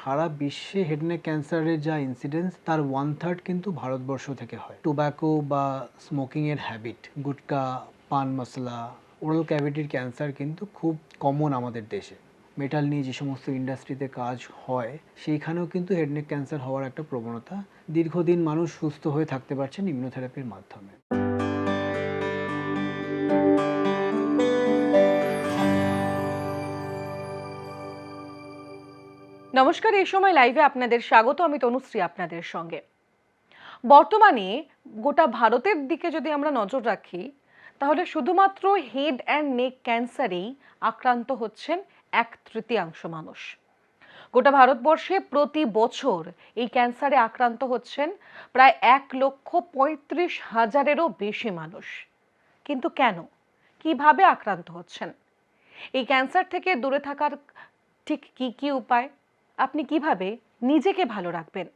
সারা বিশ্বে head neck ক্যান্সারের যা ইনসিডেন্স তার 1/3 কিন্তু ভারতবর্ষ থেকে হয়। টোব্যাকো বা স্মোকিংয়ের হ্যাবিট, গুটকা, পান মশলা, ওরাল ক্যাভিটির ক্যান্সার কিন্তু খুব কমন আমাদের দেশে। মেটাল নিয়ে যে সমস্ত ইন্ডাস্ট্রিতে কাজ হয় সেইখানেও কিন্তু হেড নেক ক্যান্সার হওয়ার একটা প্রবণতা। দীর্ঘদিন মানুষ সুস্থ হয়ে থাকতে পারছেন ইমিউনোথেরাপির মাধ্যমে। নমস্কার, এই সময় লাইভে আপনাদের স্বাগত। আমি তনুশ্রী আপনাদের সঙ্গে। বর্তমানে গোটা ভারতের দিকে যদি আমরা নজর রাখি তাহলে শুধুমাত্র হেড অ্যান্ড নেক ক্যান্সারেই আক্রান্ত হচ্ছেন 1/3 মানুষ। গোটা ভারতবর্ষে প্রতি বছর এই ক্যান্সারে আক্রান্ত হচ্ছেন প্রায় 1,35,000-এরও বেশি মানুষ। কিন্তু কেন, কিভাবে আক্রান্ত হচ্ছেন? এই ক্যান্সার থেকে দূরে থাকার ঠিক কি কি উপায়? আপনি কিভাবে নিজেকে ভালো রাখবেন?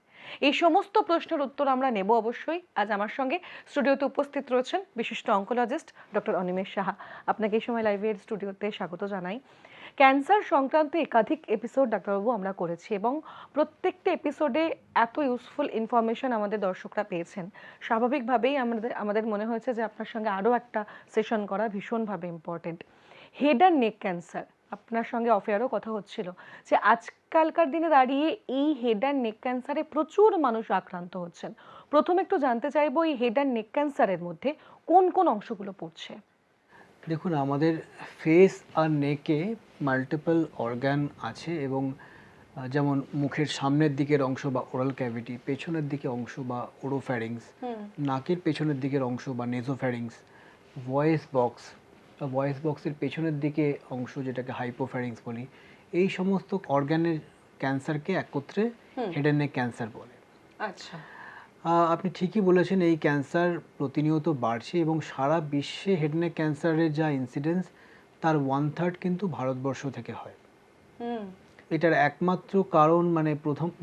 এই সমস্ত প্রশ্নের উত্তর আমরা নেব অবশ্যই। আজ আমার সঙ্গে স্টুডিওতে উপস্থিত রয়েছেন বিশিষ্ট অঙ্কোলজিস্ট ডক্টর অনিমেষ সাহা। আপনাকে এই সময় লাইভের স্টুডিওতে স্বাগত জানাই। ক্যান্সার সংক্রান্ত একাধিক এপিসোড ডাক্তারবাবু আমরা করেছি এবং প্রত্যেকটা এপিসোডে এত ইউজফুল ইনফরমেশন আমাদের দর্শকরা পেয়েছেন, স্বাভাবিকভাবেই আমাদের মনে হয়েছে যে আপনার সঙ্গে আরও একটা সেশন করা ভীষণভাবে important. Head and neck cancer, আপনার সঙ্গে অফেয়ারও কথা হচ্ছিল যে আজকালকার দিনে দাঁড়িয়ে এই হেড অ্যান্ড নেক ক্যান্সারে প্রচুর মানুষ আক্রান্ত হচ্ছেন। প্রথমে একটু জানতে চাইবো এই হেড অ্যান্ড নেক ক্যান্সারের মধ্যে কোন কোন অংশগুলো পড়ছে? দেখুন, আমাদের ফেস আর নেকে মাল্টিপল অর্গান আছে এবং যেমন মুখের সামনের দিকের অংশ বা ওরাল ক্যাভিটি, পেছনের দিকে অংশ বা ওরোফ্যারিংস, নাকের পেছনের দিকের অংশ বা নেজোফ্যারিংস, ভয়েস বক্সের পেছনের দিকে অংশ যেটাকে হাইপোফ্যারিংস বলি, এই সমস্ত অর্গানের ক্যান্সারকে একত্রে হেড অ্যান্ড নেক ক্যান্সার বলে। আচ্ছা, আপনি ঠিকই বলেছেন, এই ক্যান্সার প্রতিনিয়ত বাড়ছে এবং সারা বিশ্বে হেড নেক ক্যান্সারের যা ইনসিডেন্স তার 1/3 কিন্তু ভারতবর্ষ থেকে হয়। এটার একমাত্র কারণ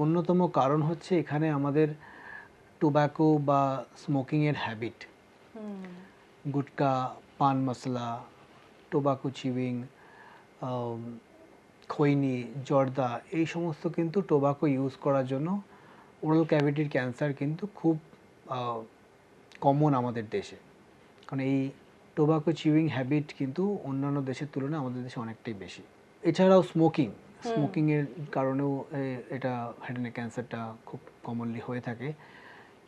অন্যতম কারণ হচ্ছে এখানে আমাদের টোব্যাকো বা স্মোকিংয়ের হ্যাবিট, গুটকা, পান মশলা, টোব্যাকো চিউইং, খৈনি, জর্দা, এই সমস্ত কিন্তু টোব্যাকো ইউজ করার জন্য ওরাল ক্যাভিটির ক্যান্সার কিন্তু খুব কমন আমাদের দেশে। কারণ এই টোব্যাকো চিউইং হ্যাবিট কিন্তু অন্যান্য দেশের তুলনায় আমাদের দেশে অনেকটাই বেশি। এছাড়াও স্মোকিংয়ের কারণেও এটা হেড নেক ক্যান্সারটা খুব কমনলি হয়ে থাকে।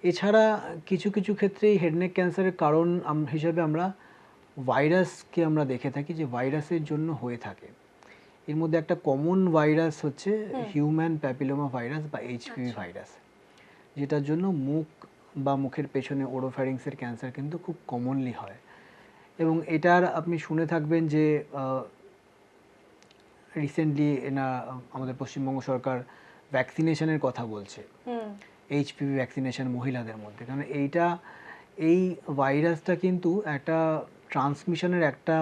এছাড়া কিছু কিছু ক্ষেত্রে এই হেড নেক ক্যান্সারের কারণ হিসেবে আমরা ভাইরাসকে আমরা দেখে থাকি যে ভাইরাসের জন্য হয়ে থাকে। এর মধ্যে একটা কমন ভাইরাস হচ্ছে হিউম্যান প্যাপিলোমা ভাইরাস বা এইচপিভি ভাইরাস, যেটার জন্য মুখ বা মুখের পেছনে ওরোফ্যারিংসের ক্যান্সার কিন্তু খুব কমনলি হয়। এবং এটার আপনি শুনে থাকবেন যে রিসেন্টলি আমাদের পশ্চিমবঙ্গ সরকার ভ্যাকসিনেশনের কথা বলছে, এইচপিভি ভ্যাকসিনেশন মহিলাদের মধ্যে। কারণ এই ভাইরাসটা কিন্তু একটা ট্রান্সমিশনের একটা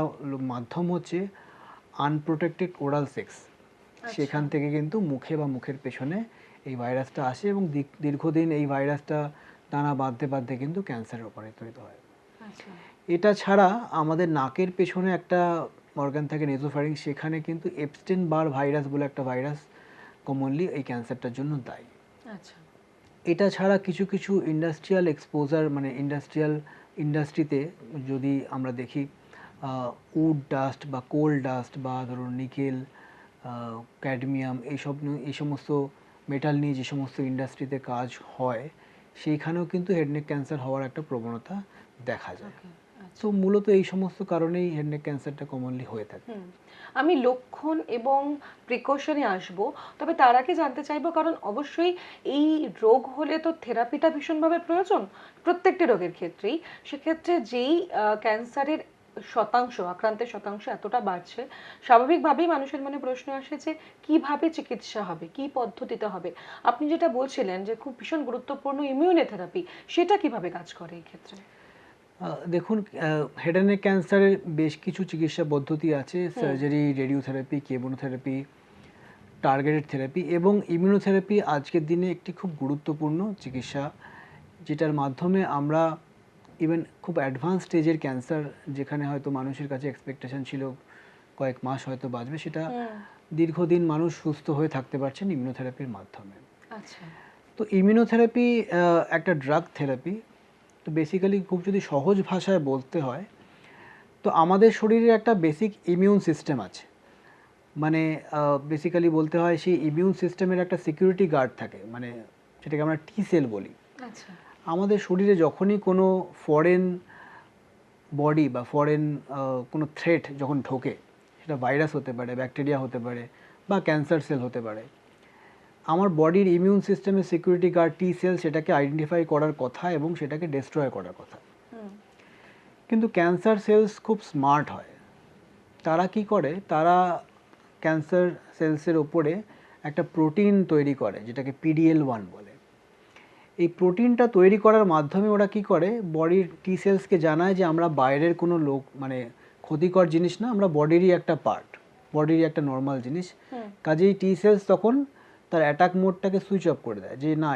মাধ্যম হচ্ছে আনপ্রোটেক্টেড ওরাল সেক্স। সেখান থেকে কিন্তু মুখে বা মুখের পেছনে এই ভাইরাসটা আসে এবং দীর্ঘদিন এই ভাইরাসটা দানা বাঁধতে বাঁধতে কিন্তু ক্যান্সারে রূপান্তরিত হয়। এটা ছাড়া আমাদের নাকের পেছনে একটা অর্গান থাকে নেজোফ্যারিংস, সেখানে কিন্তু এপস্টেইন বার ভাইরাস বলে একটা ভাইরাস কমনলি এই ক্যান্সারটার জন্য দায়ী। এটা ছাড়া কিছু কিছু ইন্ডাস্ট্রিয়াল এক্সপোজার, ইন্ডাস্ট্রিতে যদি আমরা দেখি উড ডাস্ট বা কোল ডাস্ট বা ধরুন নিকেল, ক্যাডমিয়াম, এই সমস্ত মেটাল নিয়ে যে সমস্ত ইন্ডাস্ট্রিতে কাজ হয় সেইখানেও কিন্তু হেড নেক ক্যান্সার হওয়ার একটা প্রবণতা দেখা যায়। তো মূলত এই সমস্ত কারণেই হেড নেক ক্যান্সারটা কমনলি হয়ে থাকে। আমি লক্ষণ এবং প্রিকশনে আসব, তবে তার আগে জানতে চাইবো, কারণ অবশ্যই এই রোগ হলে তো থেরাপিটা ভীষণভাবে প্রয়োজন প্রত্যেকটি রোগের ক্ষেত্রেই। সেক্ষেত্রে যেই ক্যান্সারের আক্রান্তের শতাংশ এতটা বাড়ছে, স্বাভাবিকভাবেই মানুষের মনে প্রশ্ন আসে যে কিভাবে চিকিৎসা হবে, কি পদ্ধতিতে হবে। আপনি যেটা বলছিলেন যে খুব ভীষণ গুরুত্বপূর্ণ ইমিউনোথেরাপি, সেটা কিভাবে কাজ করে এই ক্ষেত্রে? দেখুন, হেড অ্যান্ড নেক ক্যান্সারের বেশ কিছু চিকিৎসা পদ্ধতি আছে। Surgery, radiotherapy, chemotherapy, targeted therapy এবং ইমিউনোথেরাপি আজকের দিনে একটি খুব গুরুত্বপূর্ণ চিকিৎসা, যেটার মাধ্যমে আমরা ইভেন খুব অ্যাডভান্স স্টেজের ক্যান্সার, যেখানে হয়তো মানুষের কাছে এক্সপেকটেশন ছিল কয়েক মাস হয়তো বাঁচবে, সেটা দীর্ঘদিন মানুষ সুস্থ হয়ে থাকতে পারছেন ইমিউনোথেরাপির মাধ্যমে। আচ্ছা। তো ইমিউনোথেরাপি একটা ড্রাগ থেরাপি। তো বেসিক্যালি খুব যদি সহজ ভাষায় বলতে হয়, তো আমাদের শরীরে একটা বেসিক ইমিউন সিস্টেম আছে। মানে বেসিক্যালি বলতে হয় সেই ইমিউন সিস্টেমের একটা সিকিউরিটি গার্ড থাকে, মানে যেটাকে আমরা টি সেল বলি। আচ্ছা। আমাদের শরীরে যখনই কোনো ফরেন বডি বা ফরেন কোনো থ্রেট যখন ঢোকে, সেটা ভাইরাস হতে পারে, ব্যাকটেরিয়া হতে পারে, বা ক্যান্সার সেল হতে পারে, আমার বডির ইমিউন সিস্টেমের সিকিউরিটি গার্ড টি সেল সেটাকে আইডেন্টিফাই করার কথা এবং সেটাকে ডেস্ট্রয় করার কথা। কিন্তু ক্যান্সার সেলস খুব স্মার্ট হয়। তারা কি করে, তারা ক্যান্সার সেলসের ওপরে একটা প্রোটিন তৈরি করে যেটাকে PDL1 বলে। এই প্রোটিনটা তৈরি করার মাধ্যমে ওরা কি করে, বডির টি সেলসকে জানায় যে আমরা বাইরের কোনো মানে ক্ষতিকর জিনিস না, আমরা বডিরই একটা পার্ট, বডিরই একটা নর্মাল জিনিস। কাজেই টি সেলস তখন তার অ্যাটাক মোডটাকে সুইচ অফ করে দেয় যে না,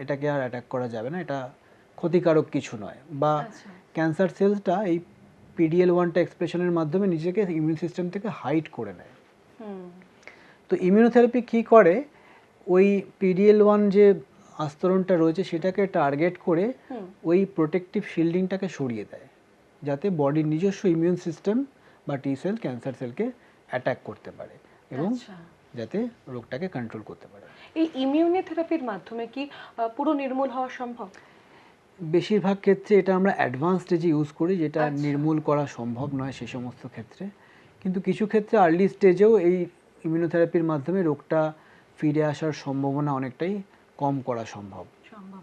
এটাকে আর অ্যাটাক করা যাবে না, এটা ক্ষতিকারক কিছু নয়। বা ক্যান্সার সেলসটা এই PDL1টা এক্সপ্রেশনের মাধ্যমে নিজেকে ইমিউন সিস্টেম থেকে হাইড করে নেয়। তো ইমিউনোথেরাপি কী করে, ওই PDL1 যে আস্তরণটা রয়েছে সেটাকে টার্গেট করে ওই প্রোটেকটিভ শিল্ডিংটাকে সরিয়ে দেয়, যাতে বডির নিজস্ব ইমিউন সিস্টেম বা টি সেল ক্যান্সার সেলকে অ্যাটাক করতে পারে এবং যাতে রোগটাকে কন্ট্রোল করতে পারে। এই ইমিউনোথেরাপির মাধ্যমে কি পুরো নির্মূল হওয়া সম্ভব? বেশিরভাগ ক্ষেত্রে এটা আমরা অ্যাডভান্স স্টেজে ইউজ করি, যেটা নির্মূল করা সম্ভব নয় সে সমস্ত ক্ষেত্রে। কিন্তু কিছু ক্ষেত্রে আর্লি স্টেজেও এই ইমিউনোথেরাপির মাধ্যমে রোগটা ফিরে আসার সম্ভাবনা অনেকটাই কম করা সম্ভব।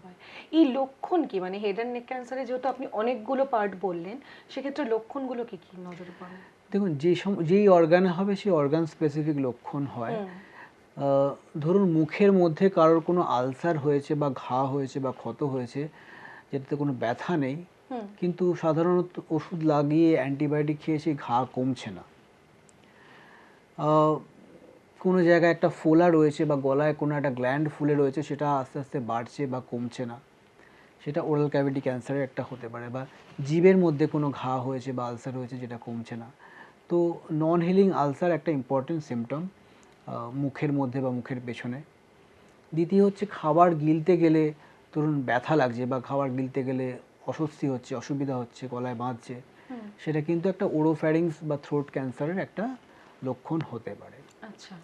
হয়। এই লক্ষণ কি, মানে হেড অ্যান্ড নেক ক্যান্সারে যেহেতু আপনি অনেকগুলো পার্ট বললেন, সেক্ষেত্রে লক্ষণগুলো কি কি নজরে পড়ে? দেখুন, যেই অর্গানে হবে সেই অর্গান স্পেসিফিক লক্ষণ হয়। ধরুন মুখের মধ্যে কারোর কোনো আলসার হয়েছে বা ঘা হয়েছে বা ক্ষত হয়েছে, যেটাতে কোনো ব্যথা নেই, কিন্তু সাধারণত ওষুধ লাগিয়ে অ্যান্টিবায়োটিক খেয়ে সেই ঘা কমছে না। কোনো জায়গায় একটা ফোলা রয়েছে বা গলায় কোনো একটা গ্ল্যান্ড ফুলে রয়েছে, সেটা আস্তে আস্তে বাড়ছে বা কমছে না, সেটা ওরাল ক্যাভিটি ক্যান্সারের একটা হতে পারে। বা জিভের মধ্যে কোনো ঘা হয়েছে বা আলসার হয়েছে, যেটা কমছে না। তো নন হিলিং আলসার একটা ইম্পর্টেন্ট সিমটম মুখের মধ্যে বা মুখের পেছনে। দ্বিতীয় হচ্ছে খাবার গিলতে গেলে ধরুন ব্যথা লাগছে বা খাবার গিলতে গেলে অস্বস্তি হচ্ছে, অসুবিধা হচ্ছে, গলায় বাঁধছে, সেটা কিন্তু একটা ওরোফ্যারিংস বা থ্রোট ক্যান্সারের একটা লক্ষণ হতে পারে। আচ্ছা।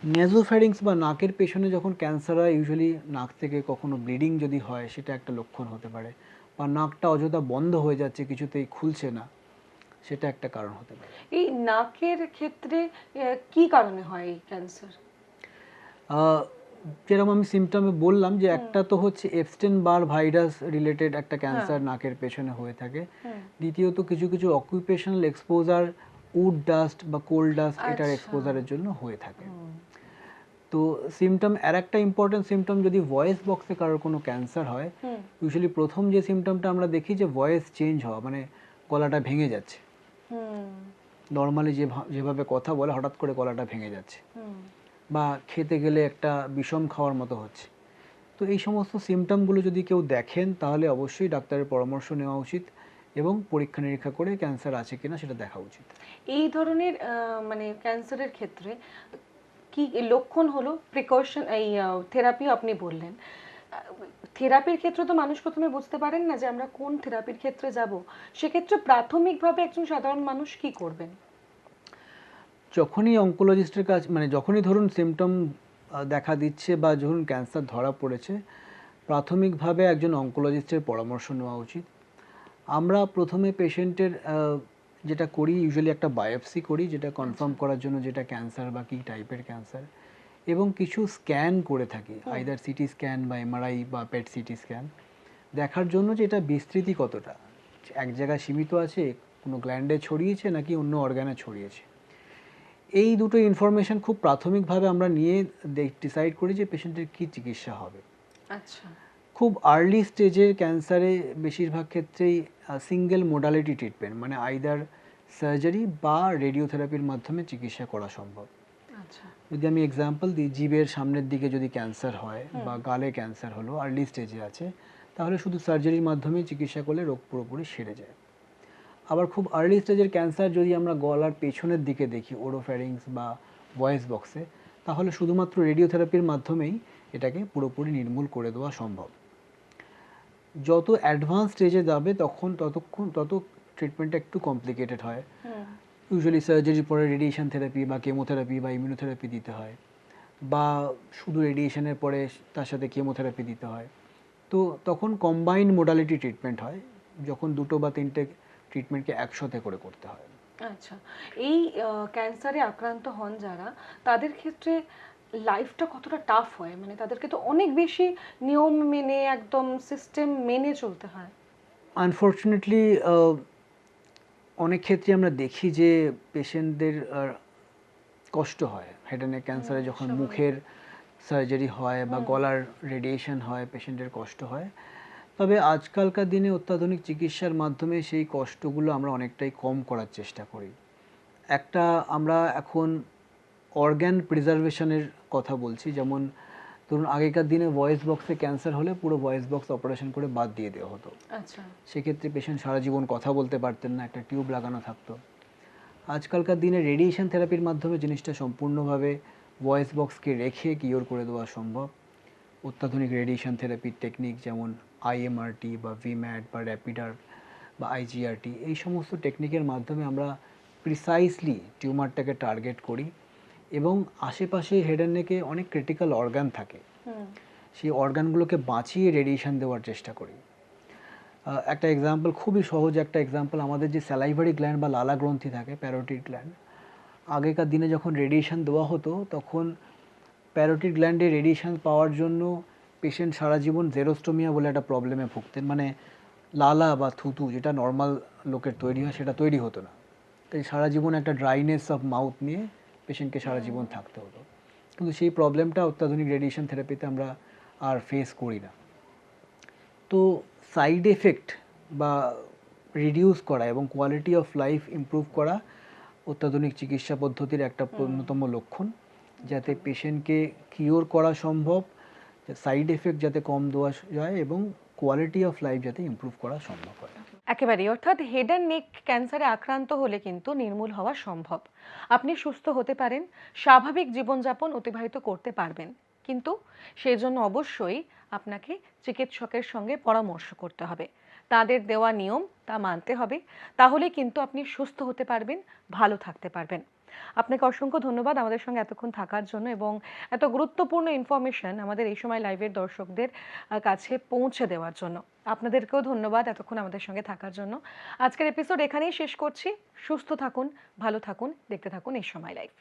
নেজোফ্যারিংস বা নাকের পেছনে যখন ক্যান্সার হয়, ইউজুয়ালি নাক থেকে কখনো ব্লিডিং যদি হয়, সেটা একটা লক্ষণ হতে পারে। বা নাকটা অযথা বন্ধ হয়ে যাচ্ছে, কিছুতেই খুলছে না, সেটা একটা কারণ হতে পারে। এই নাকের ক্ষেত্রে কি কারণে হয় এই ক্যান্সার? যেরকম আমি সিমটমে বললাম যে একটা তো হচ্ছে এপস্টেন বার ভাইরাস রিলেটেড একটা ক্যান্সার নাকের পেছনে হয়ে থাকে। দ্বিতীয়ত কিছু কিছু অকুপেশনাল এক্সপোজার, উড ডাস্ট বা কোল ডাস্ট, এটার এক্সপোজারের জন্য হয়ে থাকে। তো সিমটম, আর একটা ইম্পর্টেন্ট সিমটম, যদি ভয়েস বক্সে কারোর কোনো ক্যান্সার হয়, ইউজুয়ালি প্রথম যে সিমটমটা আমরা দেখি যে ভয়েস চেঞ্জ হওয়া, মানে গলাটা ভেঙে যাচ্ছে, নর্মালি যেভাবে কথা বলে হঠাৎ করে গলাটা ভেঙে যাচ্ছে, বা খেতে গেলে একটা বিষম খাওয়ার মতো হচ্ছে। তো এই সমস্ত সিমটমগুলো যদি কেউ দেখেন, তাহলে অবশ্যই ডাক্তারের পরামর্শ নেওয়া উচিত এবং পরীক্ষা নিরীক্ষা করে ক্যান্সার আছে কিনা সেটা দেখা উচিত। এই ধরনের মানে ক্যান্সারের ক্ষেত্রে কি লক্ষণ হলো, প্রিকশন, এই থেরাপিও আপনি বললেন, থেরাপির ক্ষেত্রে তো মানুষ প্রথমে বুঝতে পারেন না যে আমরা কোন থেরাপির ক্ষেত্রে যাব, সেক্ষেত্রে প্রাথমিকভাবে একজন সাধারণ মানুষ কি করবেন? যখনই অঙ্কোলজিস্টের কাছে, মানে যখনই ধরুন সিমটম দেখা দিচ্ছে বা যখন ক্যান্সার ধরা পড়েছে, প্রাথমিকভাবে একজন অঙ্কোলজিস্টের পরামর্শ নেওয়া উচিত। আমরা প্রথমে পেশেন্টের যেটা করি, ইউজুয়ালি একটা বায়োপসি করি, যেটা কনফার্ম করার জন্য যেটা ক্যান্সার বা কী টাইপের ক্যান্সার, এবং কিছু স্ক্যান করে থাকি, আইদার সিটি স্ক্যান বা MRI বা পেট সিটি স্ক্যান, দেখার জন্য যে এটা বিস্তৃতি কতটা, এক জায়গায় সীমিত আছে, কোনো গ্ল্যান্ডে ছড়িয়েছে নাকি অন্য অর্গানে ছড়িয়েছে। এই দুটো ইনফরমেশন খুব প্রাথমিকভাবে আমরা নিয়ে ডিসাইড করি যে পেশেন্টের কী চিকিৎসা হবে। আচ্ছা। খুব আর্লি স্টেজের ক্যান্সারে বেশিরভাগ ক্ষেত্রেই সিঙ্গেল মোডালিটি ট্রিটমেন্ট, মানে আইদার সার্জারি বা রেডিওথেরাপির মাধ্যমে চিকিৎসা করা সম্ভব। আচ্ছা। যদি আমি এক্সাম্পল দিই, জিভের সামনের দিকে যদি ক্যান্সার হয় বা গালে ক্যান্সার হলো, আর্লি স্টেজে আছে, তাহলে শুধু সার্জারির মাধ্যমে চিকিৎসা করলে রোগ পুরোপুরি সেরে যায়। আবার খুব আর্লি স্টেজের ক্যান্সার যদি আমরা গলার পেছনের দিকে দেখি, ওরোফ্যারিংস বা ভয়েস বক্সে, তাহলে শুধুমাত্র রেডিওথেরাপির মাধ্যমেই এটাকে পুরোপুরি নির্মূল করে দেওয়া সম্ভব। যত অ্যাডভান্স স্টেজে যাবে তত ট্রিটমেন্টটা একটু কমপ্লিকেটেড হয়। ইউজুয়ালি সার্জারির পরে রেডিয়েশন থেরাপি বা কেমোথেরাপি বা ইমিউনোথেরাপি দিতে হয়, বা শুধু রেডিয়েশনের পরে তার সাথে কেমোথেরাপি দিতে হয়। তো তখন কম্বাইন্ড মোডালিটি ট্রিটমেন্ট হয়, যখন 2 বা 3টে ট্রিটমেন্টকে একসাথে করে করতে হয়। আচ্ছা, এই ক্যান্সারে আক্রান্ত হন যারা, তাদের ক্ষেত্রে লাইফটা কতটা টাফ হয়? মানে তাদেরকে তো অনেক বেশি নিয়ম মেনে, একদম সিস্টেম মেনে চলতে হয়। আনফর্চুনেটলি অনেক ক্ষেত্রে আমরা দেখি যে পেশেন্টদের কষ্ট হয় হেড অ্যান্ড নেক ক্যান্সারে, যখন স্বাভাবিক। মুখের সার্জারি হয় বা গলার রেডিয়েশন হয়, পেশেন্টের কষ্ট হয়। তবে আজকালকার দিনে অত্যাধুনিক চিকিৎসার মাধ্যমে সেই কষ্টগুলো আমরা অনেকটাই কম করার চেষ্টা করি। আমরা এখন অর্গ্যান প্রিজার্ভেশনের কথা বলছি, যেমন ধরুন আগেকার দিনে ভয়েস বক্সে ক্যান্সার হলে পুরো ভয়েস বক্স অপারেশন করে বাদ দিয়ে দেওয়া হতো। আচ্ছা। সেক্ষেত্রে পেশেন্ট সারা জীবন কথা বলতে পারতেন না, একটা টিউব লাগানো থাকতো। আজকালকার দিনে রেডিয়েশন থেরাপির মাধ্যমে জিনিসটা সম্পূর্ণভাবে ভয়েস বক্সকে রেখে কিওর করে দেওয়া সম্ভব। অত্যাধুনিক রেডিয়েশন থেরাপির টেকনিক যেমন আইএমআরটি বা ভিম্যাট বা র্যাপিডার বা আইজিআরটি, এই সমস্ত টেকনিকের মাধ্যমে আমরা প্রিসাইসলি টিউমারটাকে টার্গেট করি, এবং আশেপাশে হেড অ্যান্ড নেকে অনেক ক্রিটিক্যাল অর্গান থাকে, সেই অর্গানগুলোকে বাঁচিয়ে রেডিয়েশন দেওয়ার চেষ্টা করি। একটা এক্সাম্পল, খুবই সহজ একটা এক্সাম্পল, আমাদের যে স্যালাইভারি গ্ল্যান্ড বা লালা গ্রন্থি থাকে, প্যারোটিড গ্ল্যান্ড, আগেকার দিনে যখন রেডিয়েশন দেওয়া হতো তখন প্যারোটিড গ্ল্যান্ডে রেডিয়েশন পাওয়ার জন্য পেশেন্ট সারা জীবন জেরোস্টোমিয়া বলে একটা প্রবলেমে ভুগতেন, মানে লালা বা থুতু যেটা নর্মাল লোকের তৈরি হয় সেটা তৈরি হতো না, তাই সারা জীবন একটা ড্রাইনেস অফ মাউথ নিয়ে পেশেন্টকে সারা জীবন থাকতে হতো। কিন্তু সেই প্রবলেমটা অত্যাধুনিক রেডিয়েশন থেরাপিতে আমরা আর ফেস করি না। তো সাইড এফেক্ট বা রিডিউস করা এবং কোয়ালিটি অফ লাইফ ইমপ্রুভ করা অত্যাধুনিক চিকিৎসা পদ্ধতির একটা অন্যতম লক্ষণ, যাতে পেশেন্টকে কিওর করা সম্ভব, সাইড এফেক্ট যাতে কম দেওয়া যায় এবং কোয়ালিটি অফ লাইফ যাতে ইমপ্রুভ করা সম্ভব হয়। একেবারেই, অর্থাৎ হেড অ্যান্ড নেক ক্যান্সারে আক্রান্ত হলে কিন্তু নির্মূল হওয়া সম্ভব। আপনি সুস্থ হতে পারেন, স্বাভাবিক জীবনযাপন অতিবাহিত করতে পারবেন, কিন্তু সেই জন্য অবশ্যই আপনাকে চিকিৎসকের সঙ্গে পরামর্শ করতে হবে, তাদের দেওয়া নিয়ম তা মানতে হবে। তাহলে কিন্তু আপনি সুস্থ হতে পারবেন, ভালো থাকতে পারবেন। আপনাকে অসংখ্য ধন্যবাদ আমাদের সঙ্গে এতক্ষণ থাকার জন্য এবং এত গুরুত্বপূর্ণ ইনফরমেশন আমাদের এই সময় লাইভের দর্শকদের কাছে পৌঁছে দেওয়ার জন্য। আপনাদেরকেও ধন্যবাদ এতক্ষণ আমাদের সঙ্গে থাকার জন্য। আজকের এপিসোড এখানেই শেষ করছি। সুস্থ থাকুন, ভালো থাকুন, দেখতে থাকুন এই সময় লাইভ।